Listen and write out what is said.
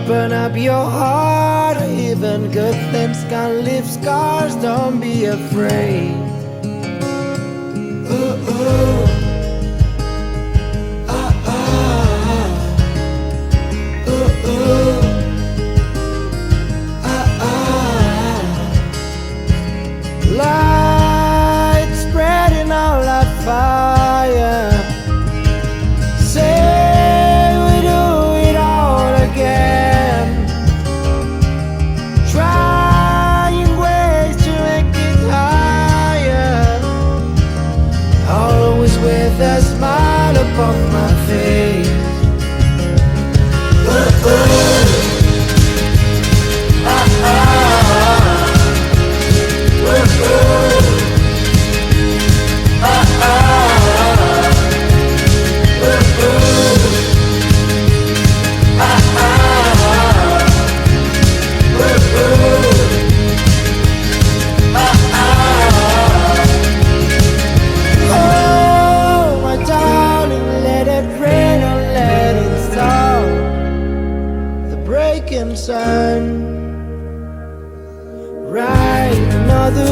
Open up your heart, even good things can leave scars. Don't be afraid. Ooh, ooh. Ah, ah. Ooh, ooh. Ah, ah. Light spreading all that fire. Say we do it all again. Trying ways to make it higher. Always with a smile upon my face. Ooh, ooh. Ah, ah. Ooh, ooh. Ah, ah. Ooh, ooh. Ah, ah. Ooh, ooh. Ah, ah. Oh, my darling, let it rain or let it stop. The breaking sun. Write another